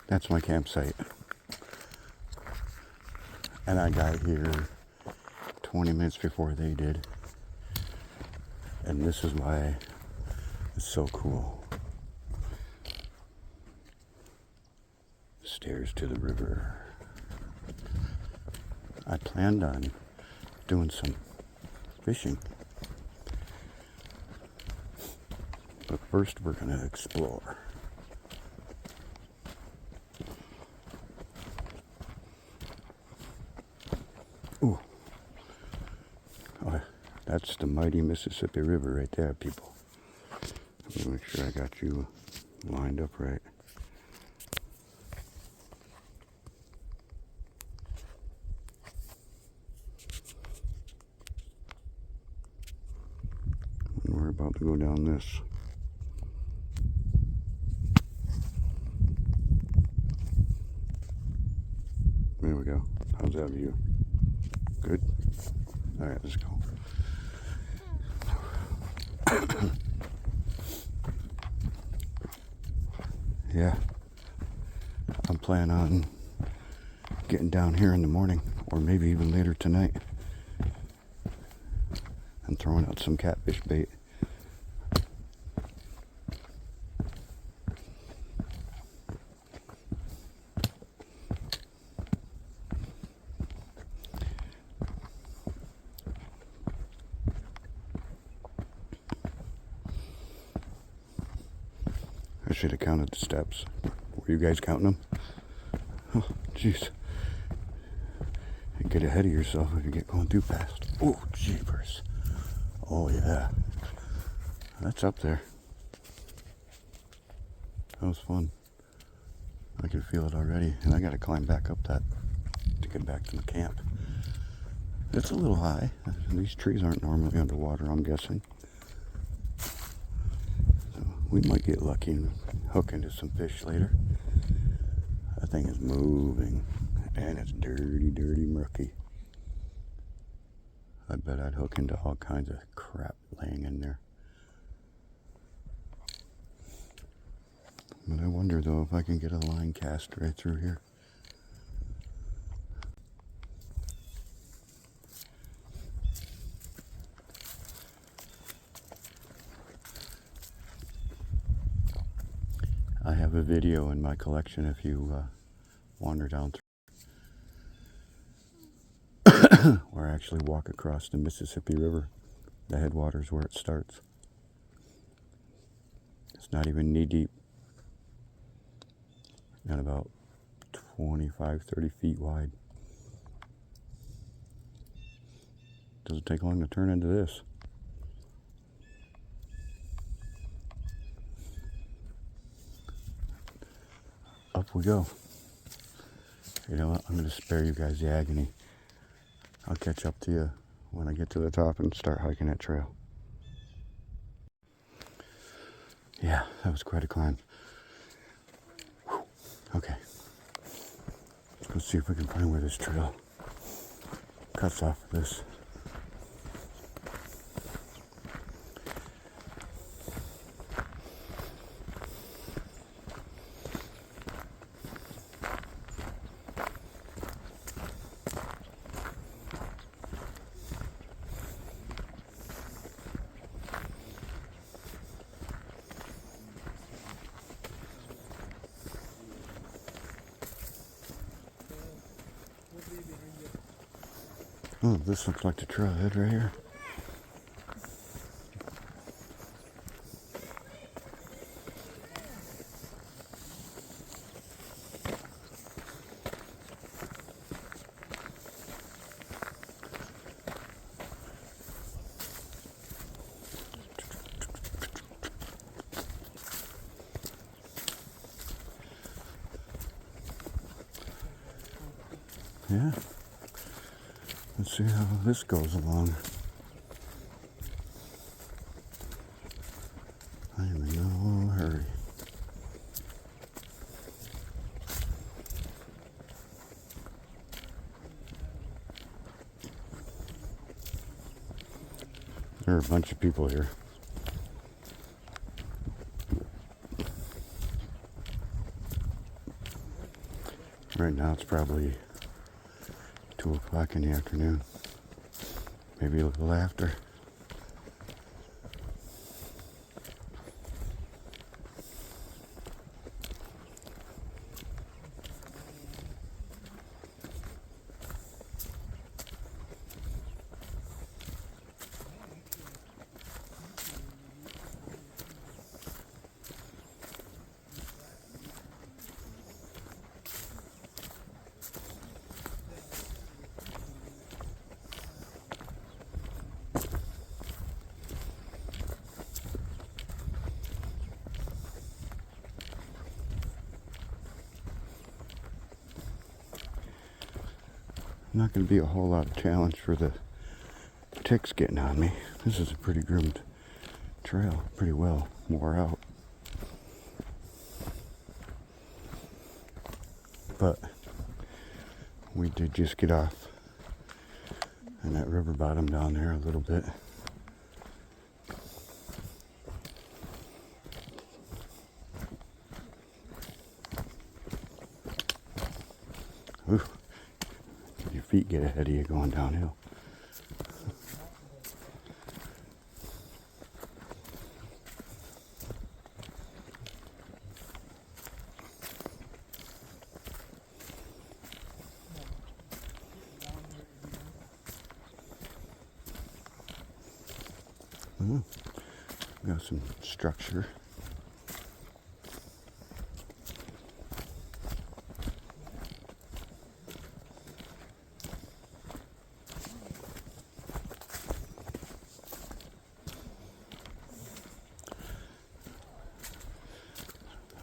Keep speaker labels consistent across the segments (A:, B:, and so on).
A: That's my campsite. And I got here 20 minutes before they did. And this is why it's so cool. Stairs to the river. I planned on doing some fishing. But first we're going to explore. Ooh. Oh, that's the mighty Mississippi River right there, people. Let me make sure I got you lined up right. And we're about to go down this. There we go. How's that view? Good? Alright, let's go. Yeah. I'm planning on getting down here in the morning, or maybe even later tonight, and throwing out some catfish bait. I should have counted the steps. Were you guys counting them? Oh, jeez. Get ahead of yourself if you get going too fast. Oh, jeepers. Oh, yeah. That's up there. That was fun. I can feel it already. And I got to climb back up that to get back to the camp. It's a little high. These trees aren't normally underwater, I'm guessing. So we might get lucky and hook into some fish later. That thing is moving. And it's dirty, dirty, murky. I bet I'd hook into all kinds of crap laying in there. But I wonder though if I can get a line cast right through here. I have a video in my collection if you wander down through. Or actually walk across the Mississippi River. The headwaters where it starts. It's not even knee deep. And about 25, 30 feet wide. Doesn't take long to turn into this. Up we go. You know what? I'm going to spare you guys the agony. I'll catch up to you when I get to the top and start hiking that trail. Yeah, that was quite a climb. Whew. Okay. Let's go see if we can find where this trail cuts off of this. Oh, this looks like the trailhead right here. Yeah. Let's see how this goes along. I am in no hurry. There are a bunch of people here. Right now it's probably 2 o'clock in the afternoon. Maybe a little after. Not going to be a whole lot of challenge for the ticks getting on me. This is a pretty groomed trail, pretty well wore out. But we did just get off in that river bottom down there a little bit. Ooh, your feet get ahead of you going downhill. Got some structure.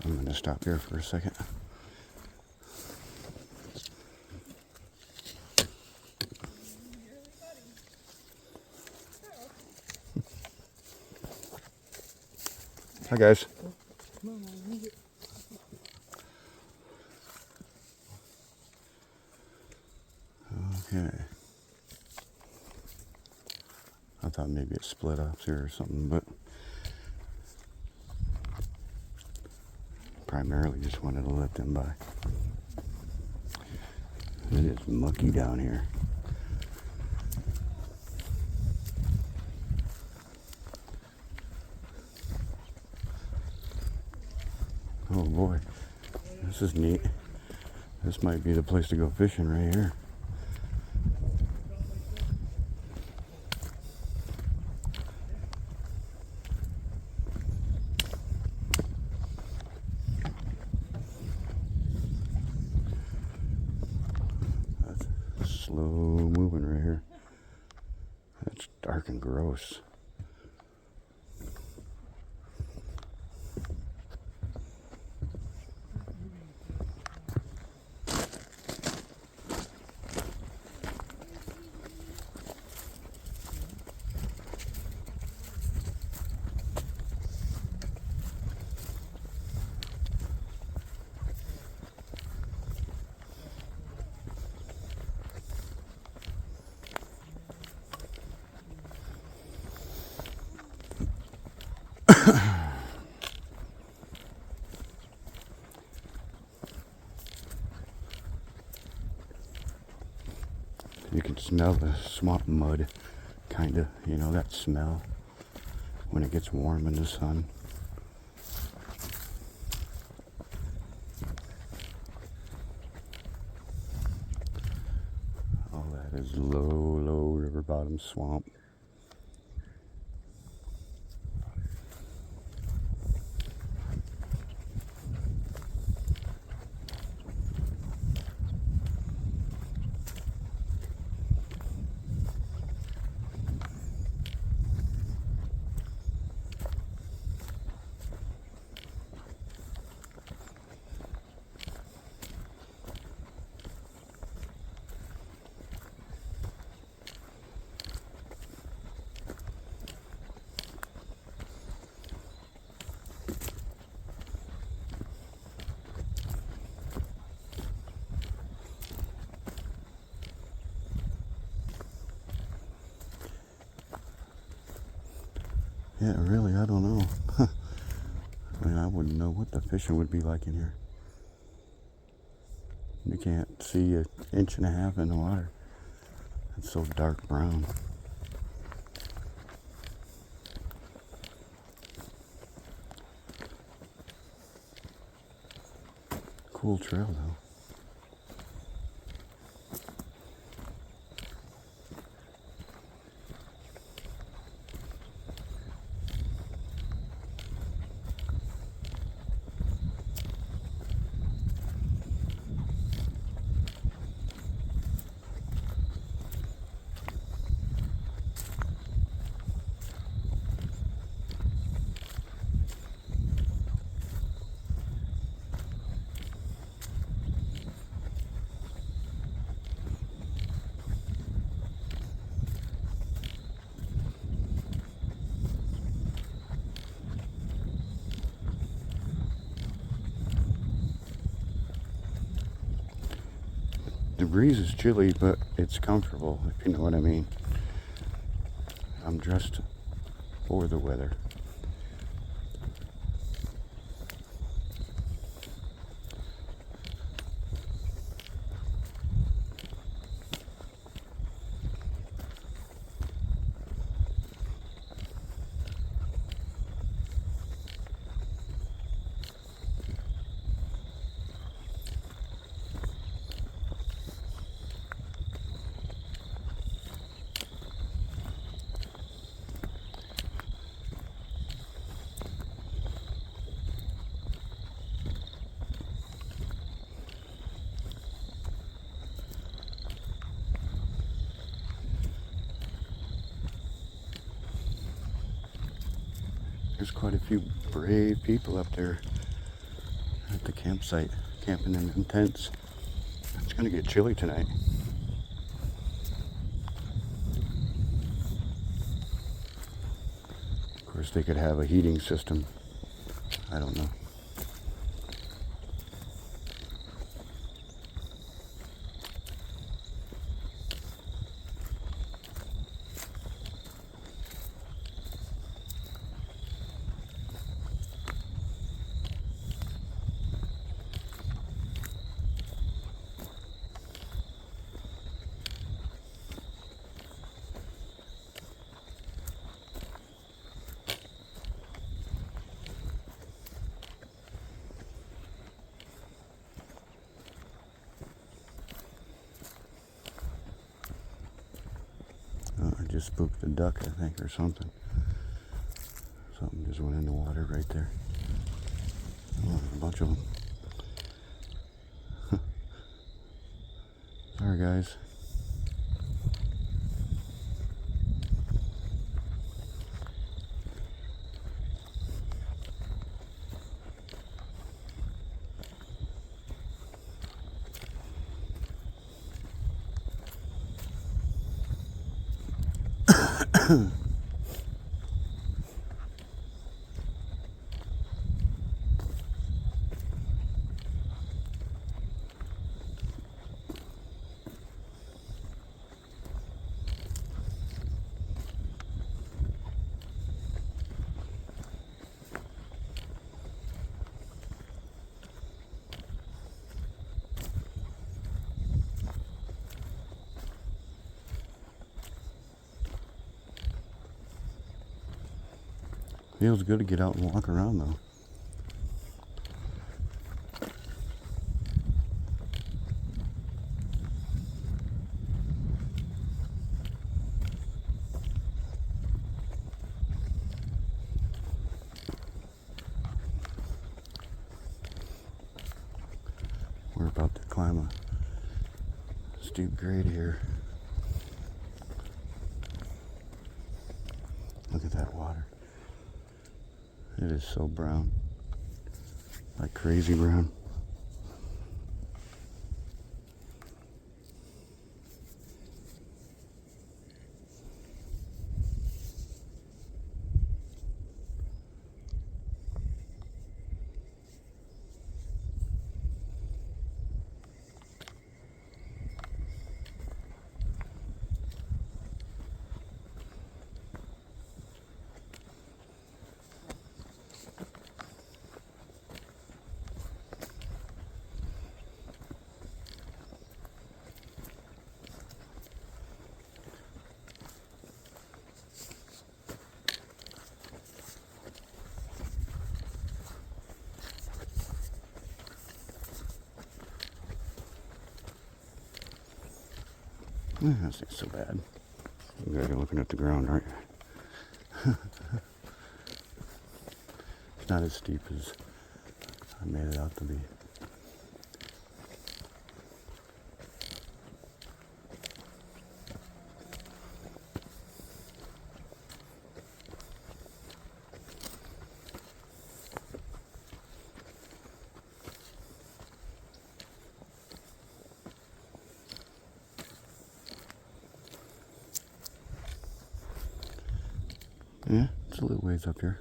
A: I'm going to stop here for a second. Hi guys. Okay. I thought maybe it split off here or something, but primarily just wanted to let them by. It is mucky down here. Oh boy, this is neat. This might be the place to go fishing right here. That's slow moving right here. That's dark and gross. You can smell the swamp mud, kind of, you know, that smell when it gets warm in the sun. All that is low river bottom swamp. Yeah, really, I don't know. I mean, I wouldn't know what the fishing would be like in here. You can't see an inch and a half in the water. It's so dark brown. Cool trail though. The breeze is chilly, but it's comfortable, if you know what I mean. I'm dressed for the weather. There's quite a few brave people up there at the campsite, camping in them tents. It's gonna get chilly tonight. Of course, they could have a heating system. I don't know. I just spooked a duck, I think, or something. Something just went in the water right there. Oh, there's a bunch of them. Sorry, guys. Feels good to get out and walk around though. We're about to climb a steep grade here. Look at that water. It is so brown, like crazy brown. That's not so bad. You guys are looking at the ground, right? It's not as steep as I made it out to be. Yeah, it's a little ways up here.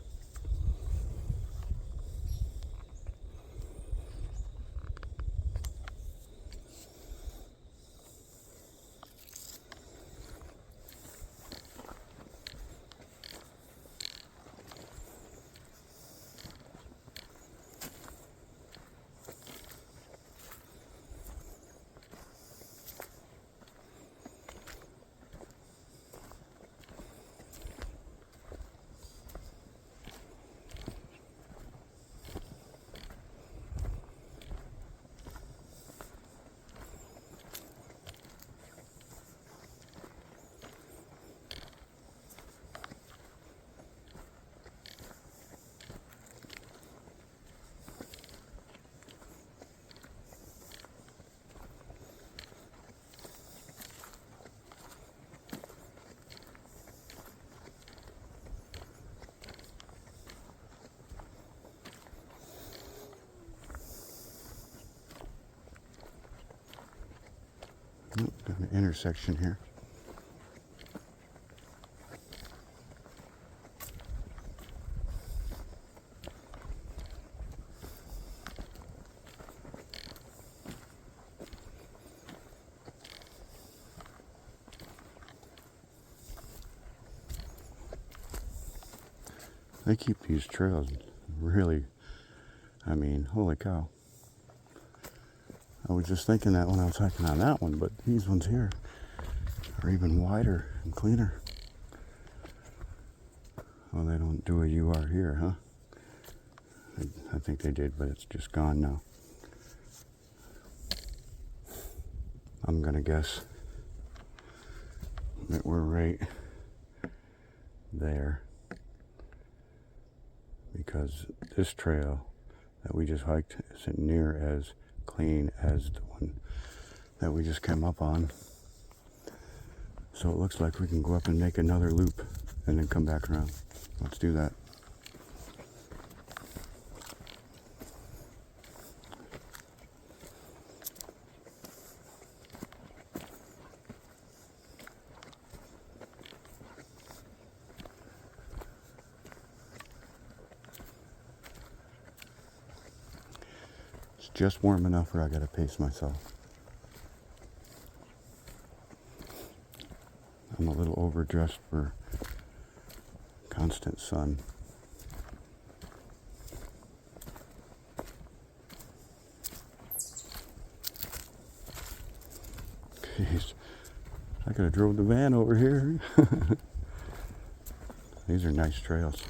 A: Got an intersection here. They keep these trails really, I mean, holy cow. I was just thinking that when I was hiking on that one, but these ones here are even wider and cleaner. Well, they don't do a UR here, huh? I think they did, but it's just gone now. I'm gonna guess that we're right there, because this trail that we just hiked isn't near as clean as the one that we just came up on. So it looks like we can go up and make another loop and then come back around. Let's do that. It's just warm enough where I gotta pace myself. I'm a little overdressed for constant sun. Jeez, I could have drove the van over here. These are nice trails.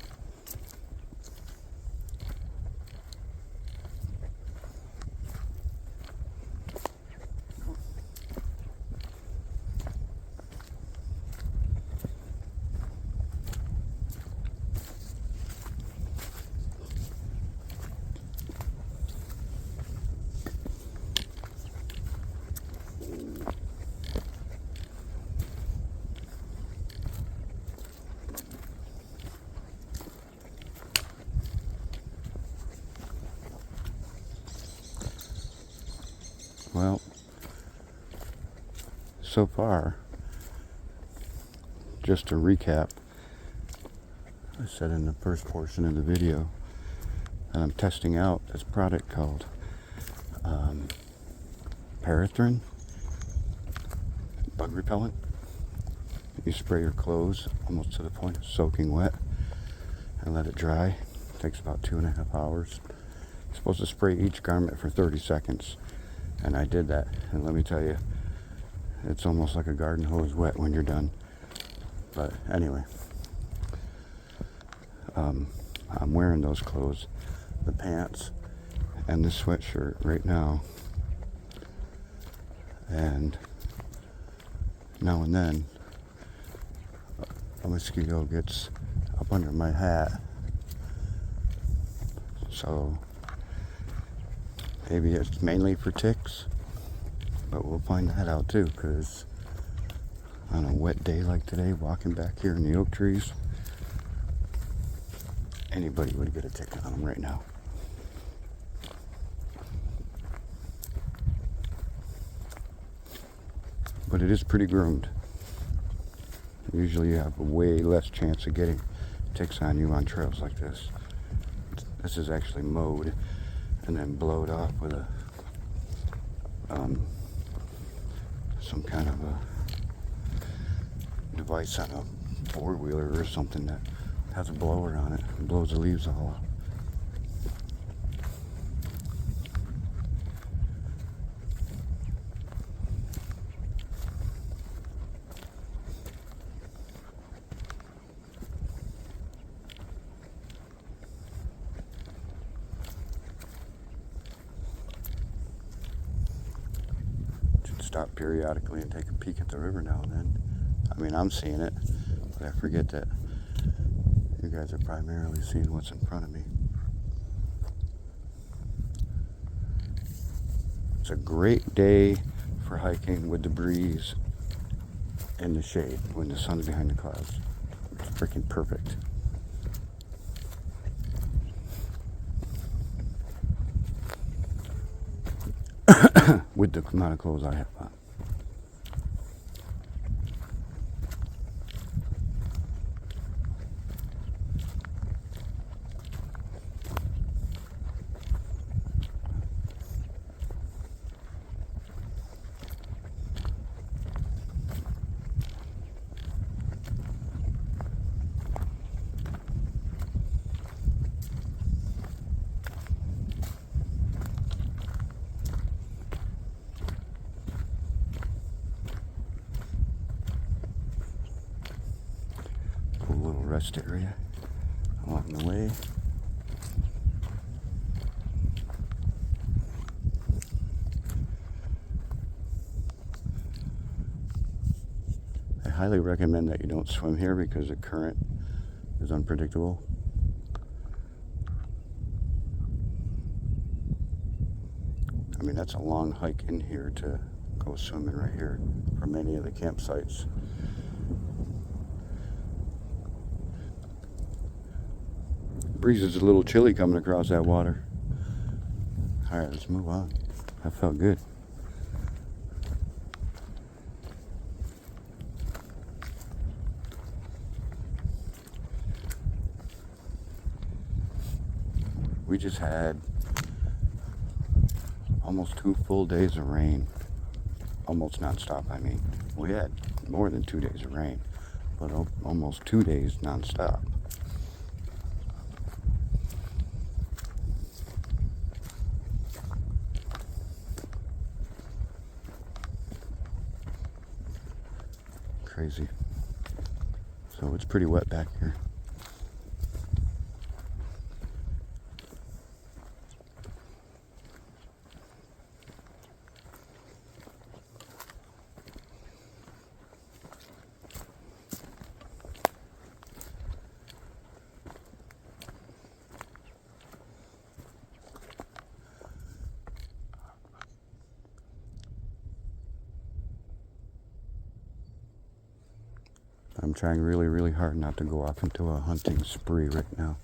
A: Well, so far, just to recap, I said in the first portion of the video that I'm testing out this product called Permethrin bug repellent. You spray your clothes almost to the point of soaking wet and let it dry. It takes about 2.5 hours. You're supposed to spray each garment for 30 seconds. And I did that, and let me tell you, it's almost like a garden hose wet when you're done. But anyway, I'm wearing those clothes, the pants and the sweatshirt right now, and now and then a mosquito gets up under my hat. So maybe it's mainly for ticks, but we'll find that out too, because on a wet day like today, walking back here in the oak trees, anybody would get a tick on them right now. But it is pretty groomed. Usually you have a way less chance of getting ticks on you on trails like this. This is actually mowed and then blowed off with a some kind of a device on a four-wheeler or something that has a blower on it and blows the leaves all out. Stop periodically and take a peek at the river now and then. I mean, I'm seeing it, but I forget that you guys are primarily seeing what's in front of me. It's a great day for hiking with the breeze and the shade when the sun's behind the clouds. It's freaking perfect. With the amount of clothes I have on. Little rest area along the way. I highly recommend that you don't swim here because the current is unpredictable. I mean, that's a long hike in here to go swimming right here from any of the campsites. Breeze is a little chilly coming across that water. Alright, let's move on. That felt good. We just had almost 2 full days of rain. Almost non-stop, I mean. We had more than 2 days of rain, but almost 2 days non-stop. Crazy. So it's pretty wet back here. I'm trying really, really hard not to go off into a hunting spree right now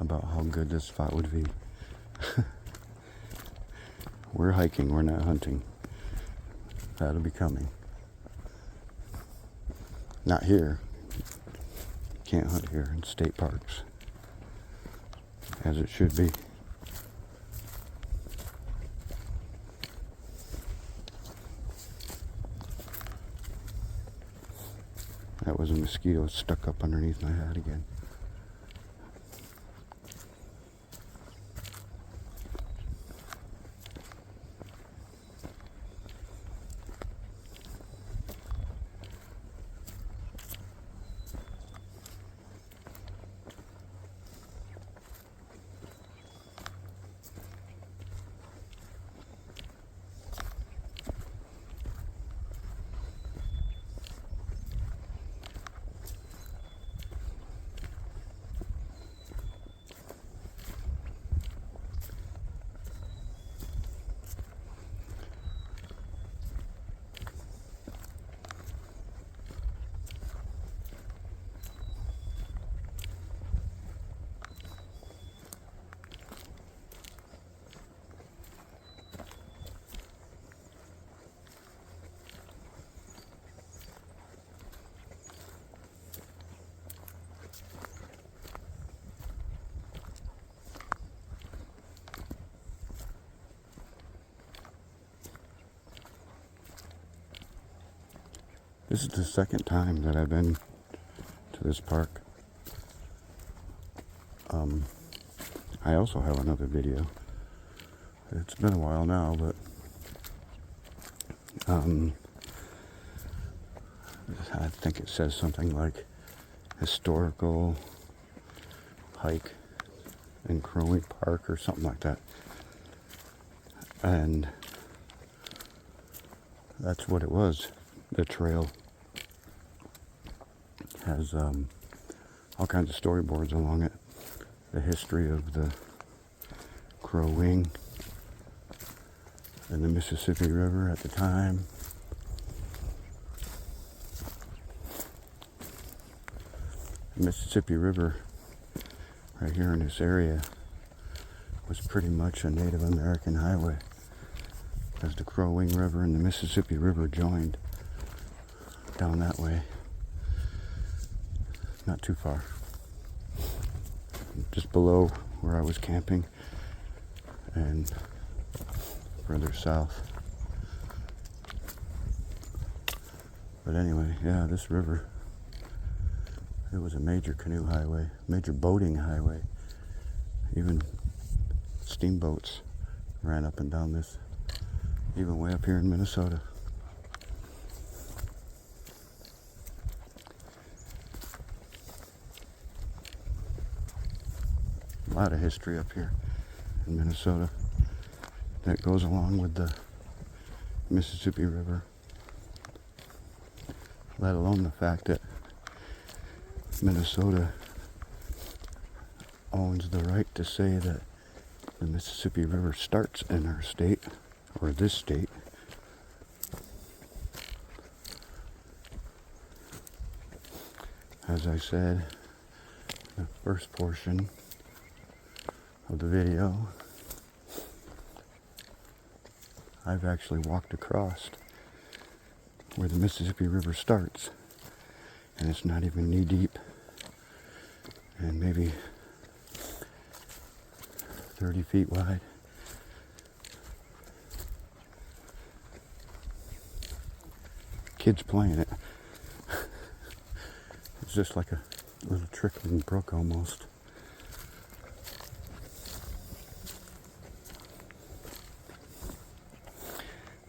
A: about how good this spot would be. We're hiking, we're not hunting. That'll be coming. Not here. Can't hunt here in state parks, as it should be. That was a mosquito stuck up underneath my hat again. This is the second time that I've been to this park. I also have another video. It's been a while now, but I think it says something like historical hike in Crowing Park or something like that. And that's what it was. The trail has all kinds of storyboards along it. The history of the Crow Wing and the Mississippi River at the time. The Mississippi River right here in this area was pretty much a Native American highway, as the Crow Wing River and the Mississippi River joined down that way. Not too far. Just below where I was camping and further south. But anyway, yeah, this river, it was a major canoe highway, major boating highway. Even steamboats ran up and down this, even way up here in Minnesota. A lot of history up here in Minnesota that goes along with the Mississippi River, let alone the fact that Minnesota owns the right to say that the Mississippi River starts in our state, or this state. As I said, the first portion of the video, I've actually walked across where the Mississippi River starts, and it's not even knee deep, and maybe 30 feet wide. Kids playing it. It's just like a little trickling brook almost.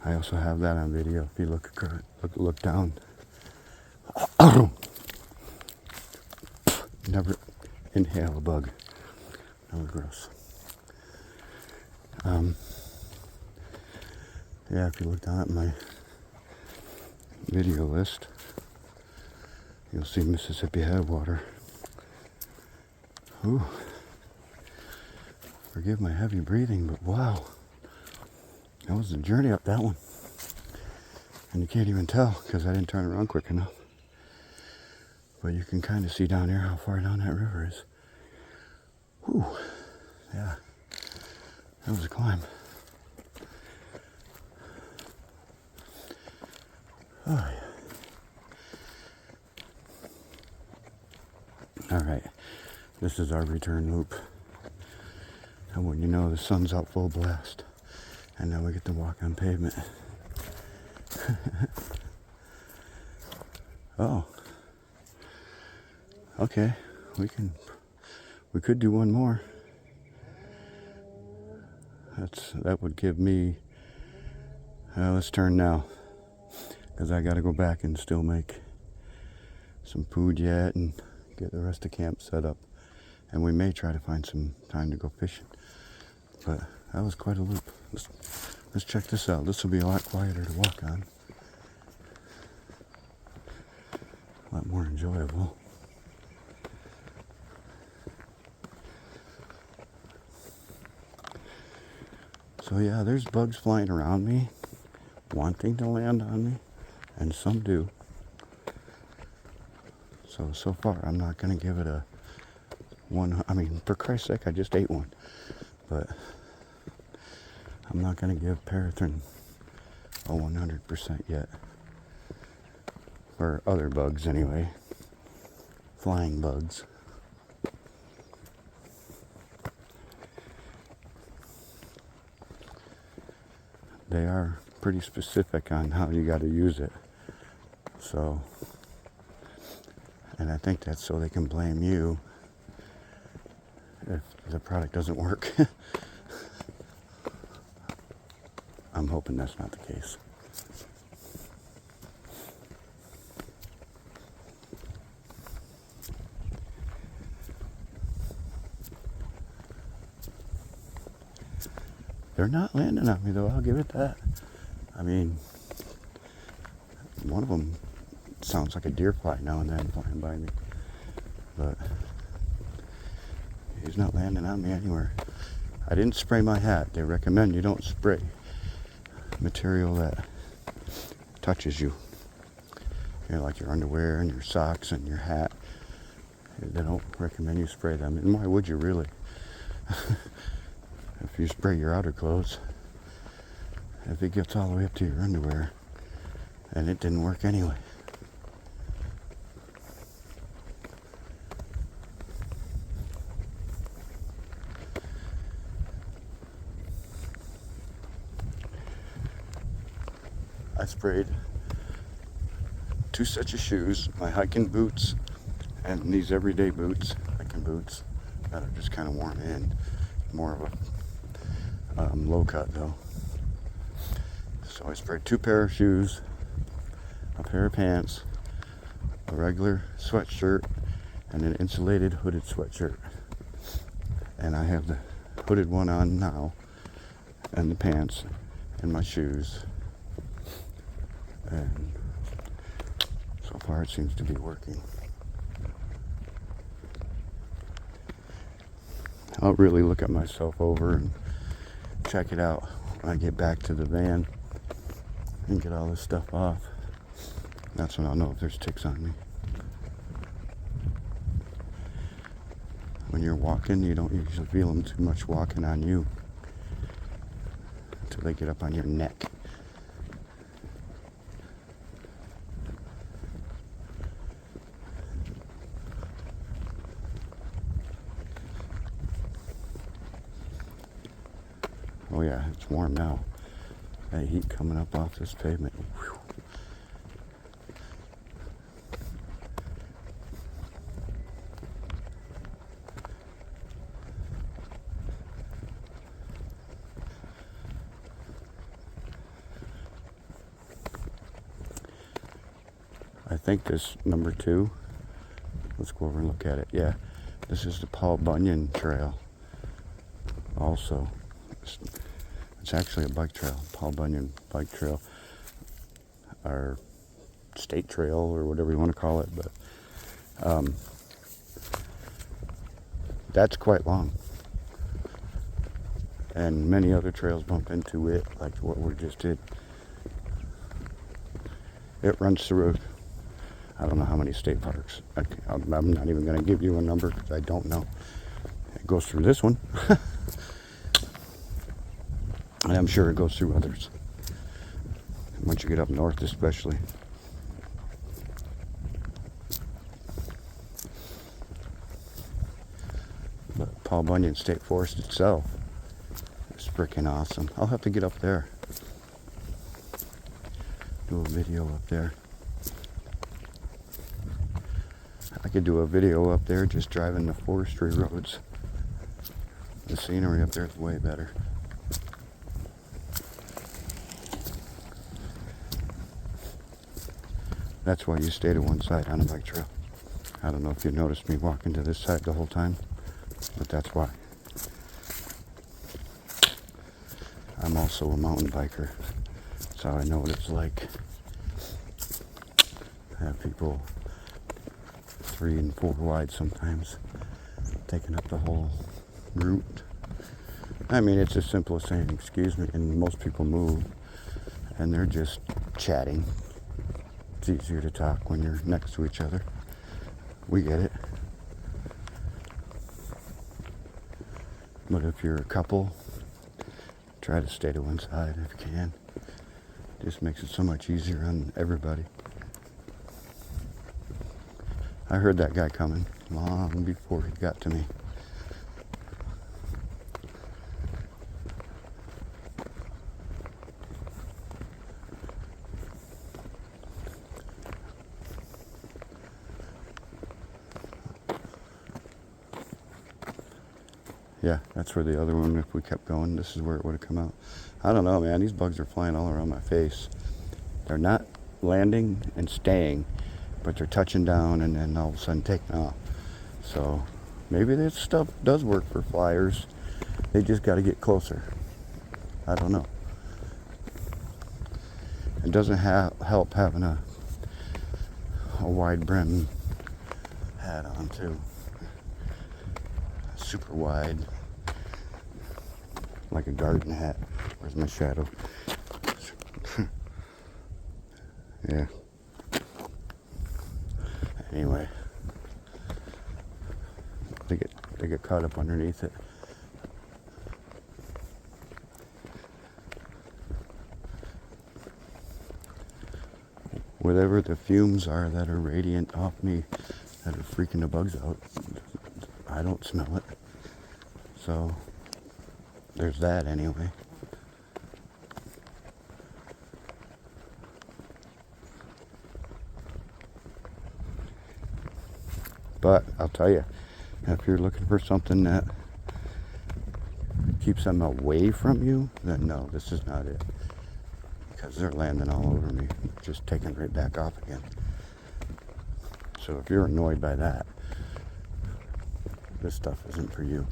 A: I also have that on video. If you look down. Never inhale a bug. That was gross. Yeah, if you look down at my video list, you'll see Mississippi Headwater. Ooh. Forgive my heavy breathing, but wow. That was a journey up that one. And you can't even tell because I didn't turn around quick enough. But you can kind of see down here how far down that river is. Whew. Yeah. That was a climb. Oh, yeah. Alright. This is our return loop. And when you know the sun's out full blast. And now we get to walk on pavement. Oh. Okay. We could do one more. That would give me, let's turn now. Because I got to go back and still make some food yet and get the rest of camp set up. And we may try to find some time to go fishing. But that was quite a loop. Let's check this out. This will be a lot quieter to walk on. A lot more enjoyable. So yeah, there's bugs flying around me, wanting to land on me, and some do. So far, I'm not going to give it a one. I mean, for Christ's sake, I just ate one. But I'm not going to give Permethrin a 100% yet. For other bugs, anyway. Flying bugs. They are pretty specific on how you got to use it. So, and I think that's so they can blame you if the product doesn't work. I'm hoping that's not the case. They're not landing on me though, I'll give it that. I mean, one of them sounds like a deer fly now and then flying by me, but he's not landing on me anywhere. I didn't spray my hat. They recommend you don't spray material that touches you. You know, like your underwear and your socks and your hat. They don't recommend you spray them. And why would you really? If you spray your outer clothes, if it gets all the way up to your underwear, and it didn't work anyway. I sprayed 2 sets of shoes, my hiking boots, and these everyday boots, hiking boots, that are just kind of worn in. More of a low cut though. So I sprayed 2 pair of shoes, a pair of pants, a regular sweatshirt, and an insulated hooded sweatshirt. And I have the hooded one on now, and the pants, and my shoes. And so far it seems to be working. I'll really look at myself over and check it out when I get back to the van and get all this stuff off. That's when I'll know if there's ticks on me. When you're walking, you don't usually feel them too much walking on you until they get up on your neck. Oh yeah, it's warm now. That heat coming up off this pavement. Whew. I think this number 2, let's go over and look at it. Yeah, this is the Paul Bunyan Trail. Also, it's actually a bike trail, Paul Bunyan Bike Trail, or state trail, or whatever you want to call it, but that's quite long. And many other trails bump into it, like what we just did. It runs through, I don't know how many state parks. I'm not even going to give you a number because I don't know. It goes through this one. And I'm sure it goes through others. Once you get up north especially. But Paul Bunyan State Forest itself is freaking awesome. I'll have to get up there. Do a video up there. I could do a video up there just driving the forestry roads. The scenery up there is way better. That's why you stay to one side on a bike trail. I don't know if you noticed me walking to this side the whole time, but that's why. I'm also a mountain biker, so I know what it's like. I have people 3 and 4 wide sometimes, taking up the whole route. I mean, it's as simple as saying, excuse me, and most people move, and they're just chatting. It's easier to talk when you're next to each other. We get it. But if you're a couple, try to stay to one side if you can. It just makes it so much easier on everybody. I heard that guy coming long before he got to me. Yeah, that's where the other one, if we kept going, this is where it would have come out. I don't know, man. These bugs are flying all around my face. They're not landing and staying, but they're touching down and then all of a sudden taking off. So maybe this stuff does work for flyers. They just got to get closer. I don't know. It doesn't help having a wide brim hat on too. Super wide, like a garden hat. Where's my shadow? Yeah. Anyway, they get caught up underneath it. Whatever the fumes are that are radiant off me that are freaking the bugs out, I don't smell it. So there's that anyway. But I'll tell you, if you're looking for something that keeps them away from you, then no, this is not it. Because they're landing all over me, just taking right back off again. So if you're annoyed by that, this stuff isn't for you.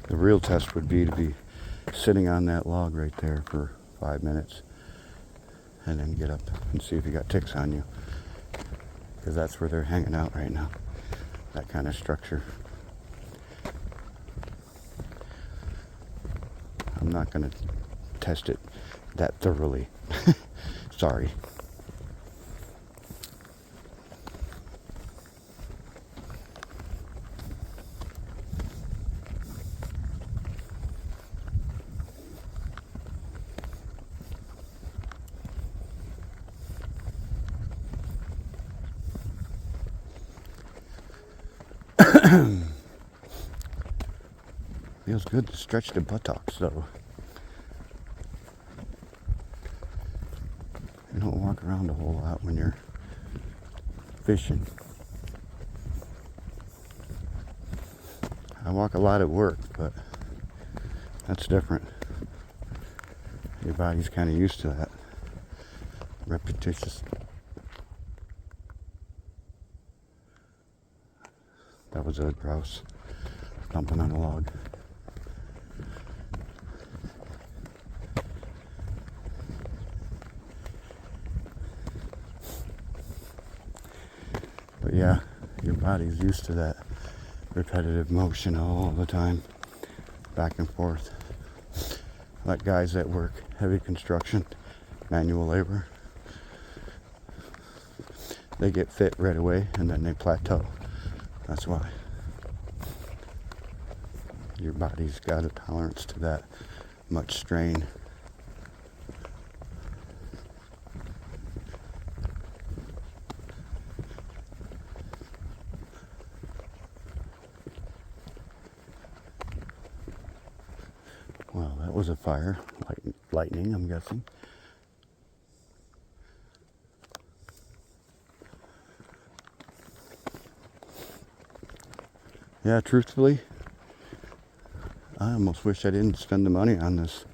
A: The real test would be to be sitting on that log right there for 5 minutes and then get up and see if you got ticks on you, because that's where they're hanging out right now, that kind of structure. I'm not going to test it that thoroughly. Sorry. Feels good to stretch the buttocks though. You don't walk around a whole lot when you're fishing. I walk a lot at work, but that's different. Your body's kind of used to that. Repetitious. That was a grouse dumping on a log. But yeah, your body's used to that repetitive motion all the time, back and forth. Like guys that work heavy construction, manual labor, they get fit right away and then they plateau. That's why. Your body's got a tolerance to that much strain. Well, that was a fire. Lightning, I'm guessing. Yeah, truthfully, I almost wish I didn't spend the money on this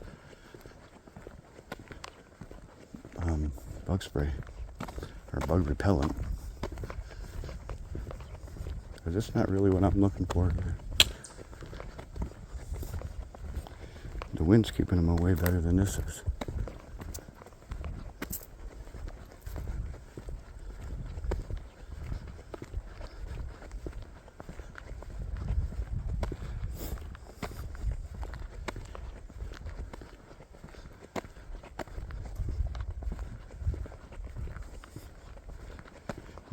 A: bug spray or bug repellent, because it's not really what I'm looking for here. The wind's keeping them away better than this is.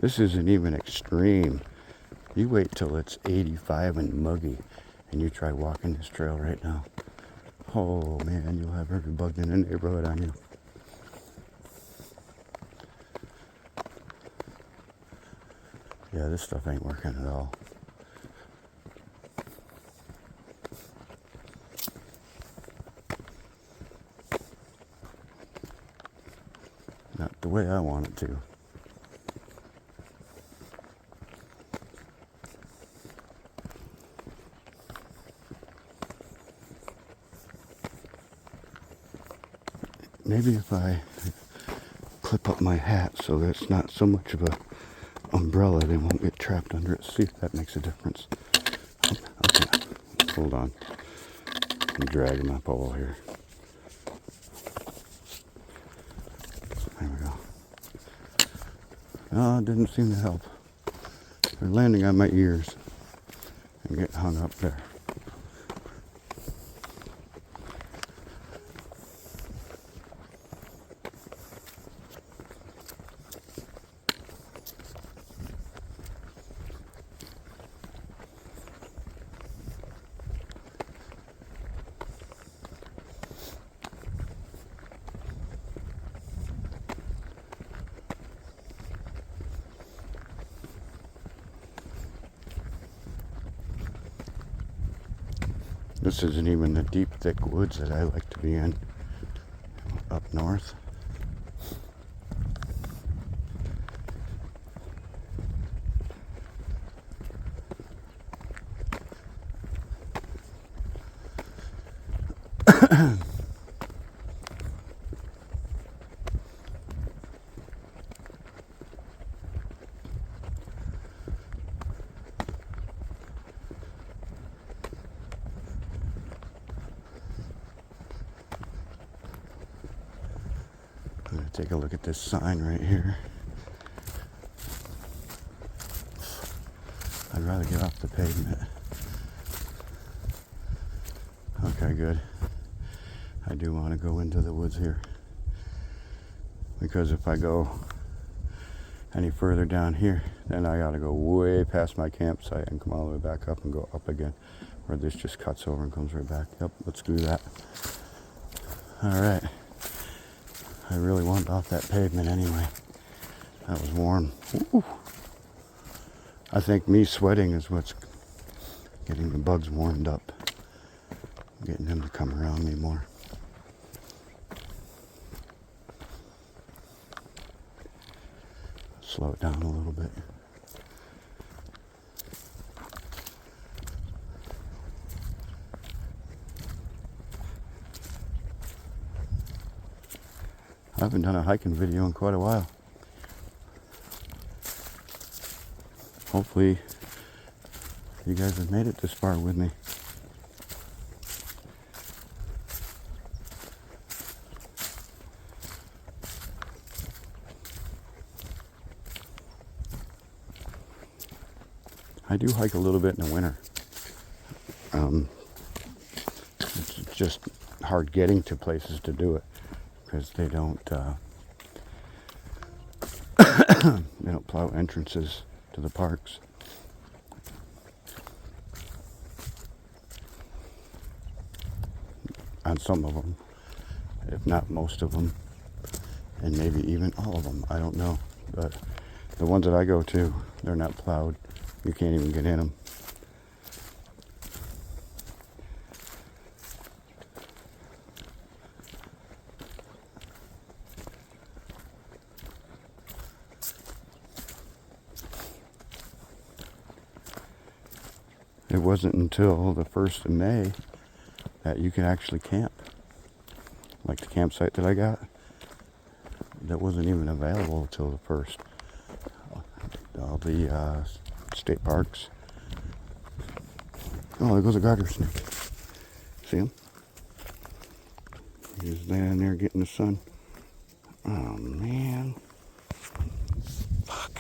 A: This isn't even extreme. You wait till it's 85 and muggy and you try walking this trail right now. Oh man, you'll have every bug in the neighborhood on you. Yeah, this stuff ain't working at all. Not the way I want it to. Maybe if I clip up my hat so that it's not so much of a umbrella, they won't get trapped under it. See if that makes a difference. Okay, hold on. I'm dragging my pole here. There we go. No, it didn't seem to help. They're landing on my ears and getting hung up there. This isn't even the deep, thick woods that I like to be in up north. I'm going to take a look at this sign right here. I'd rather get off the pavement. Okay, good. I do want to go into the woods here, because if I go any further down here, then I got to go way past my campsite and come all the way back up and go up again, where this just cuts over and comes right back. Yep, let's do that. All right. I really want off that pavement anyway. That was warm. Ooh. I think me sweating is what's getting the bugs warmed up. Getting them to come around me more. Slow it down a little bit. I haven't done a hiking video in quite a while. Hopefully you guys have made it this far with me. I do hike a little bit in the winter. It's just hard getting to places to do it, because they don't plow entrances to the parks. On some of them, if not most of them, and maybe even all of them, I don't know. But the ones that I go to, they're not plowed. You can't even get in them. It wasn't until the 1st of May that you can actually camp. Like the campsite that I got, that wasn't even available until the 1st. All the state parks. Oh, there goes a garter snake. See him? He's down there getting the sun. Oh man. Fuck.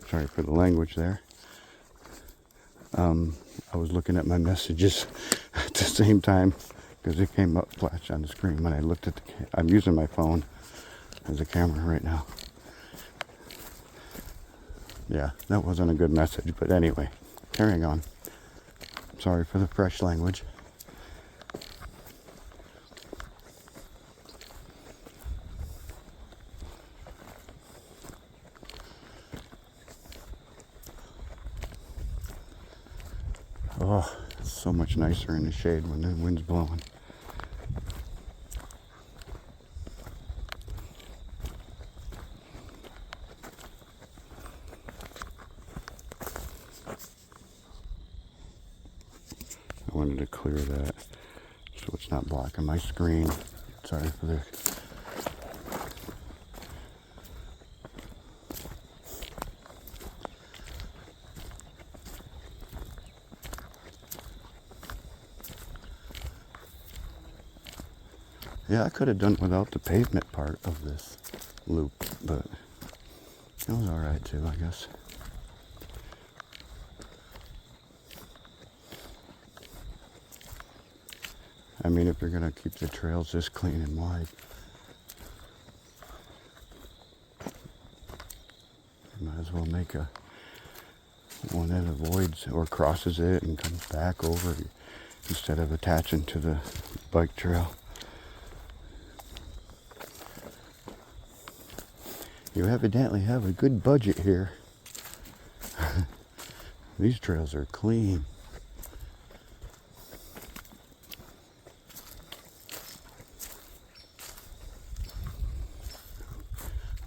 A: Sorry for the language there. I was looking at my messages the same time because it came up flash on the screen when I looked at the I'm using my phone as a camera right now. Yeah, that wasn't a good message, but anyway, carrying on. Sorry for the fresh language. Oh, it's so much nicer in the shade when the wind's blowing. I wanted to clear that so it's not blocking my screen. Sorry for the... Yeah, I could have done without the pavement part of this loop, but it was alright too, I guess. I mean, if you're going to keep the trails this clean and wide, you might as well make a one that avoids or crosses it and comes back over instead of attaching to the bike trail. You evidently have a good budget here. These trails are clean.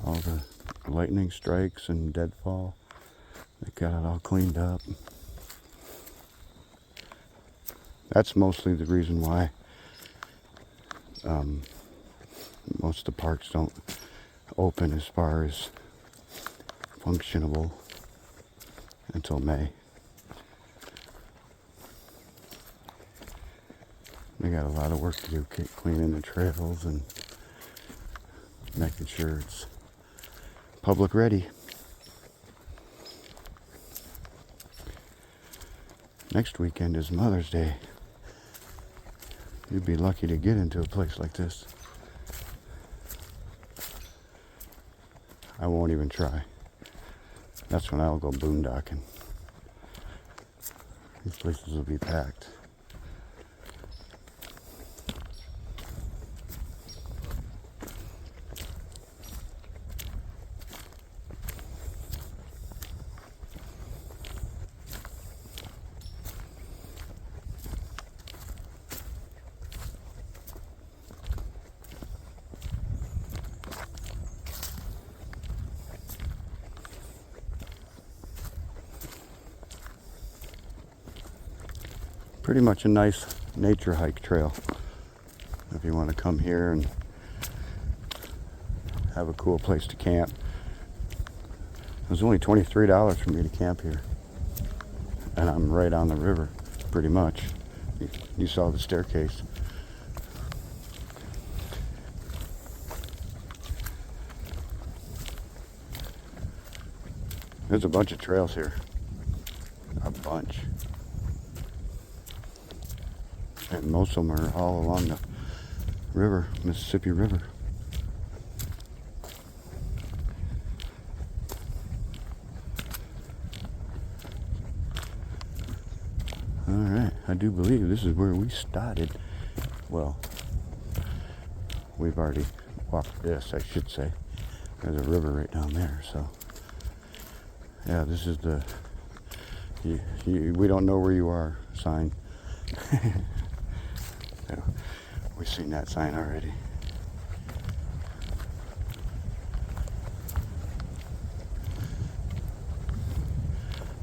A: All the lightning strikes and deadfall, they got it all cleaned up. That's mostly the reason why most of the parks don't open as far as functionable until May. They got a lot of work to do, cleaning the trails and making sure it's public ready. Next weekend is Mother's Day. You'd be lucky to get into a place like this. I won't even try. That's when I'll go boondocking. These places will be packed. Pretty much a nice nature hike trail if you want to come here and have a cool place to camp. It was only $23 for me to camp here, and I'm right on the river pretty much. You saw the staircase. There's a bunch of trails here, a bunch. And most of them are all along the river, Mississippi River. Alright, I do believe this is where we started. Well, we've already walked this, I should say. There's a river right down there, so. Yeah, this is the we don't know where you are sign. We've seen that sign already.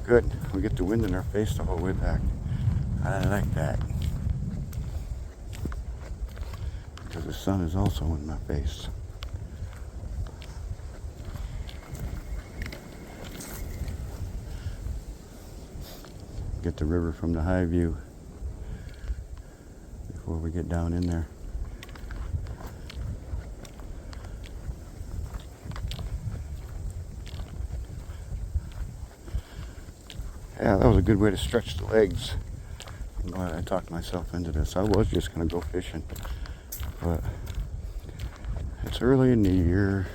A: Good. We get the wind in our face the whole way back. I like that. Because the sun is also in my face. Get the river from the high view before we get down in there. Yeah, that was a good way to stretch the legs. I'm glad I talked myself into this. I was just going to go fishing, but it's early in the year,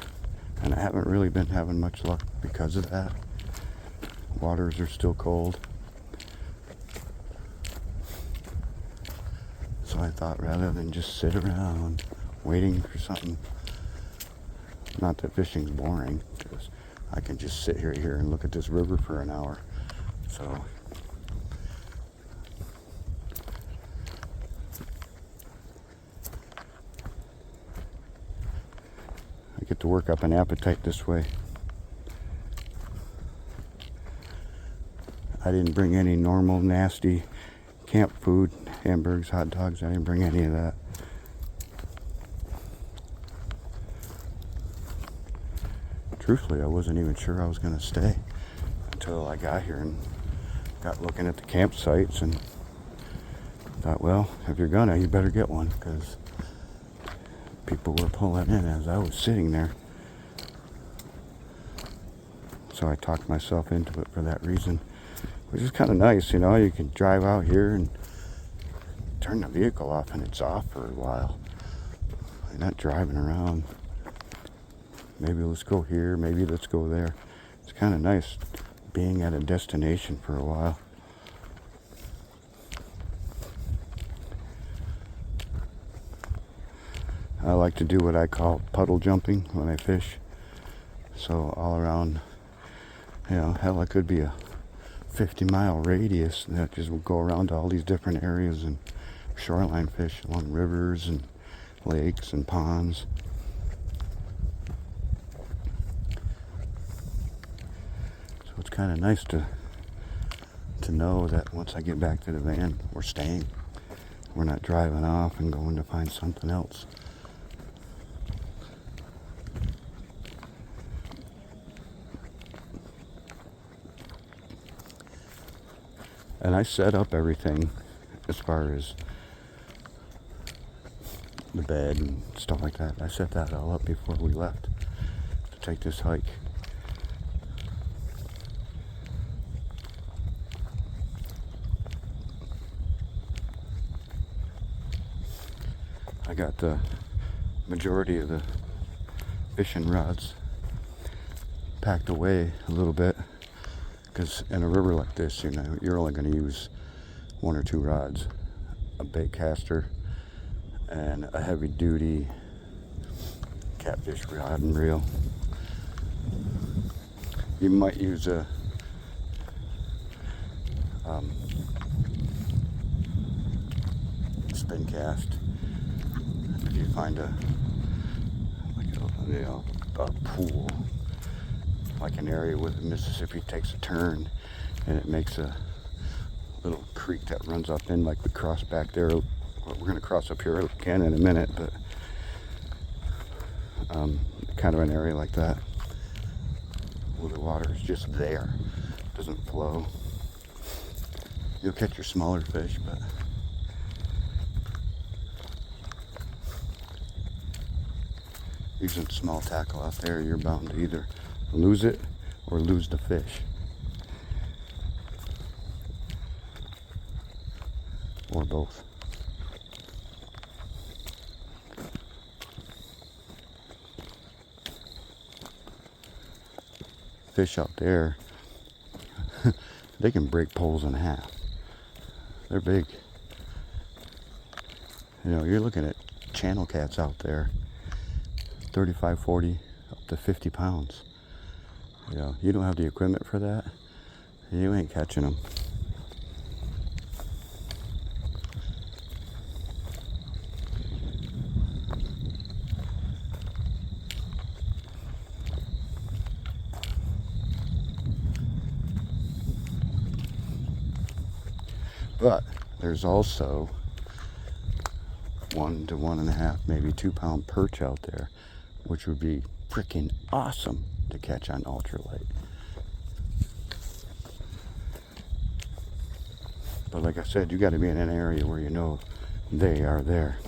A: and I haven't really been having much luck because of that. Waters are still cold. So I thought rather than just sit around waiting for something, not that fishing's boring, because I can just sit here and look at this river for an hour. So I get to work up an appetite this way. I didn't bring any normal nasty camp food, hamburgers, hot dogs. I didn't bring any of that. Truthfully, I wasn't even sure I was going to stay until I got here and got looking at the campsites and thought, well, if you're gonna, you better get one, because people were pulling in as I was sitting there. So I talked myself into it for that reason, which is kind of nice, you know. You can drive out here and turn the vehicle off and it's off for a while. You're not driving around. Maybe let's go here, maybe let's go there. It's kind of nice being at a destination for a while. I like to do what I call puddle jumping when I fish. So all around, you know, hell, it could be a 50-mile radius that just will go around to all these different areas and shoreline fish along rivers and lakes and ponds. So it's kind of nice to know that once I get back to the van, we're staying. We're not driving off and going to find something else. And I set up everything as far as the bed and stuff like that. I set that all up before we left to take this hike. I got the majority of the fishing rods packed away a little bit, because in a river like this, you know, you're only going to use 1 or 2 rods, a bait caster and a heavy duty catfish rod and reel. You might use a spin cast if you find a pool, like an area where the Mississippi takes a turn and it makes a little creek that runs up in, like we crossed back there. Well, we're going to cross up here again in a minute, but kind of an area like that where the water is just there, doesn't flow. You'll catch your smaller fish, but using small tackle out there, you're bound to either lose it or lose the fish, or both. Fish out there, they can break poles in half. They're big. You know, you're looking at channel cats out there, 35, 40, up to 50 pounds. You know, you don't have the equipment for that, you ain't catching them. But there's also 1 to 1.5, maybe 2 pound perch out there, which would be freaking awesome to catch on ultralight. But like I said, you got to be in an area where you know they are there.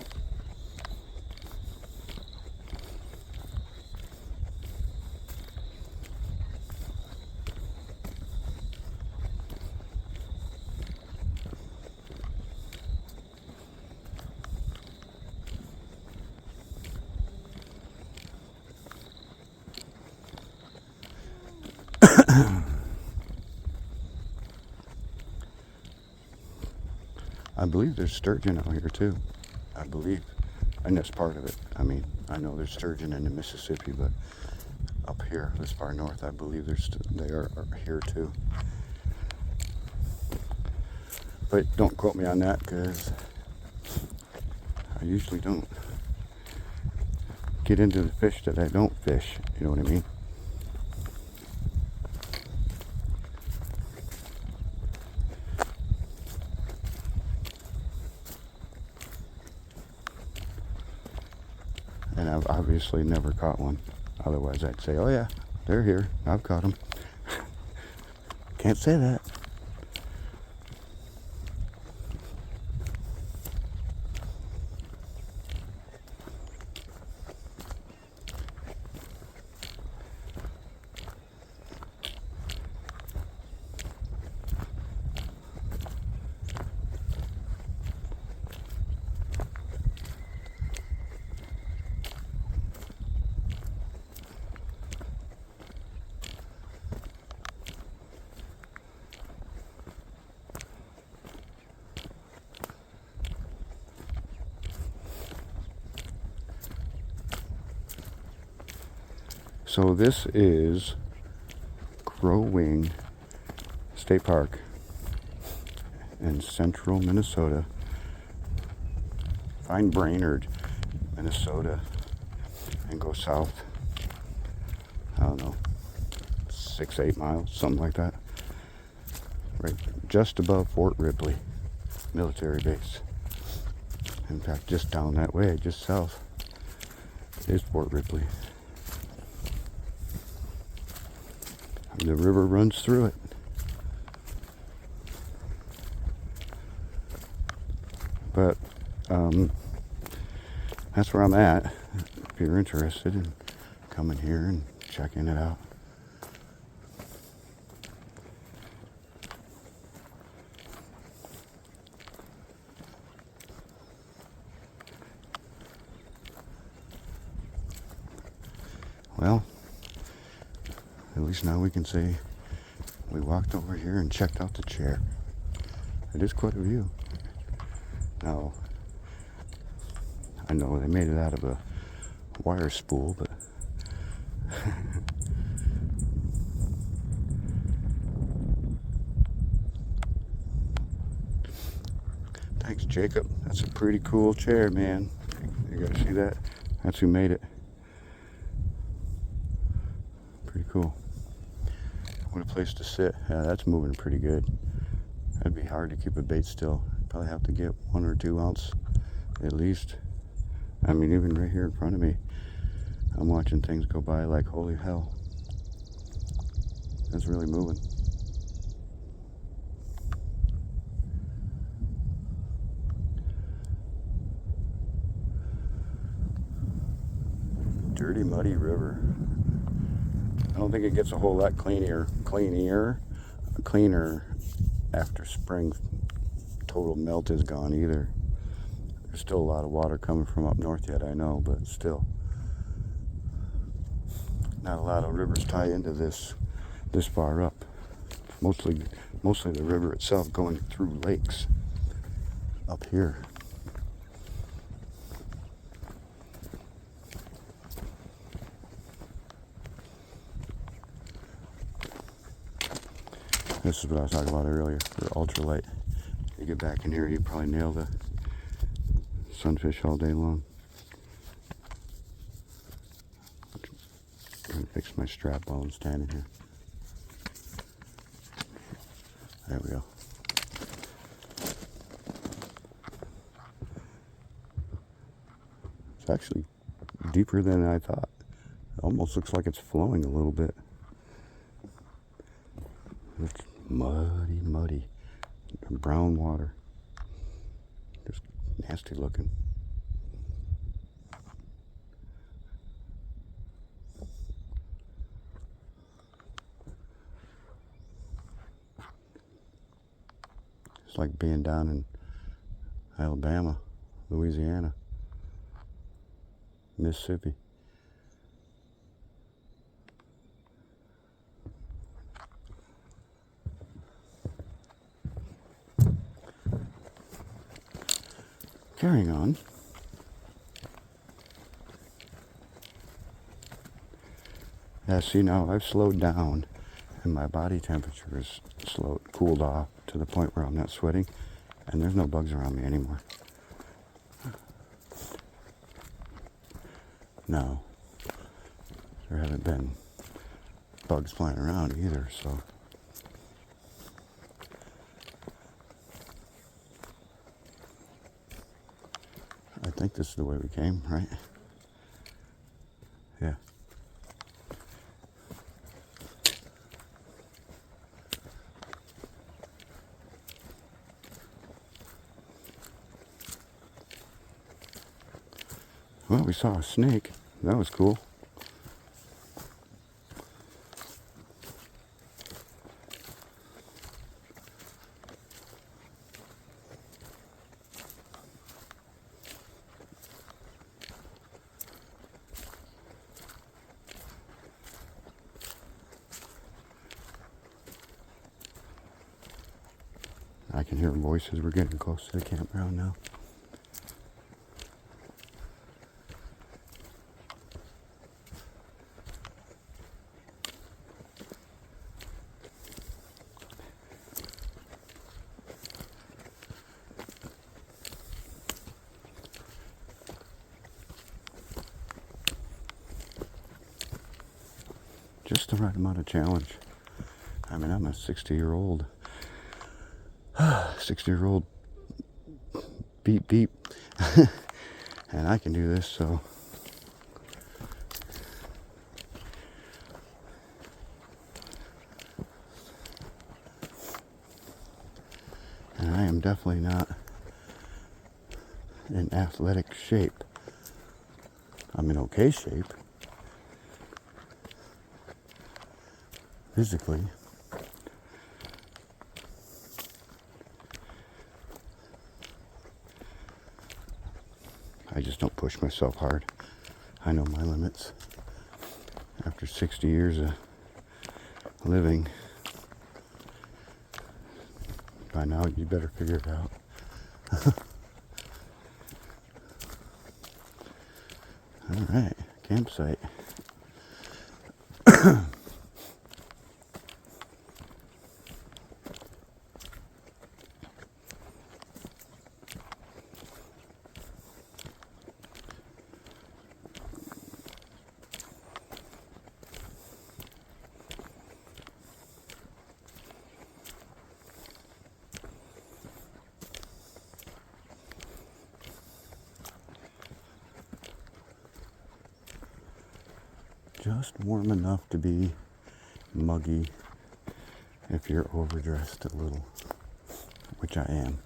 A: believe there's sturgeon out here too. I believe. And that's part of it. I mean, I know there's sturgeon in the Mississippi, but up here, this far north, I believe they are here too. But don't quote me on that, because I usually don't get into the fish that I don't fish. You know what I mean? And I've obviously never caught one. Otherwise, I'd say, oh yeah, they're here. I've caught them. Can't say that. So this is Crow Wing State Park in central Minnesota. Find Brainerd, Minnesota, and go south, I don't know, 6-8 miles, something like that. Right just above Fort Ripley military base. In fact, just down that way, just south, is Fort Ripley. The river runs through it. But that's where I'm at. If you're interested in coming here and checking it out. Well, at least now we can say we walked over here and checked out the chair. It is quite a view. Now, I know they made it out of a wire spool, but thanks, Jacob. That's a pretty cool chair, man. You gotta see that? That's who made it. Pretty cool. What a place to sit. Yeah, that's moving pretty good. That'd be hard to keep a bait still. Probably have to get 1 or 2 ounce at least. I mean, even right here in front of me, I'm watching things go by like holy hell. That's really moving. Dirty, muddy river. I don't think it gets a whole lot cleaner after spring total melt is gone either. There's still a lot of water coming from up north yet, I know, but still. Not a lot of rivers tie into this far up. Mostly the river itself going through lakes up here. This is what I was talking about earlier for ultralight. You get back in here, you probably nail the sunfish all day long. I'm trying to fix my strap while I'm standing here. There we go. It's actually deeper than I thought. It almost looks like it's flowing a little bit. It's muddy, brown water. Just nasty looking. It's like being down in Alabama, Louisiana, Mississippi. carrying on. Yeah, see, now I've slowed down and my body temperature is cooled off to the point where I'm not sweating and there's no bugs around me anymore. No, there haven't been bugs flying around either, so. I think this is the way we came, right? Yeah. Well, we saw a snake. That was cool. I can hear voices. We're getting close to the campground now. Just the right amount of challenge. I mean, I'm a 60-year-old. 60-year-old beep beep. And I can do this, so. And I am definitely not in athletic shape. I'm in okay shape. Physically. I just don't push myself hard. I know my limits. After 60 years of living, by now you better figure it out. All right, campsite. Just warm enough to be muggy if you're overdressed a little, which I am.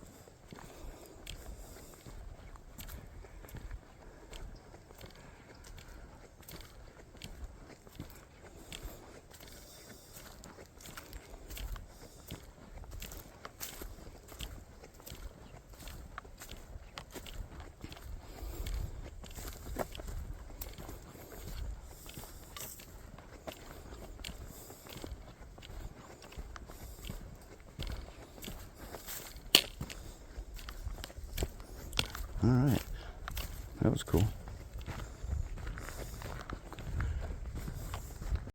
A: All right, that was cool.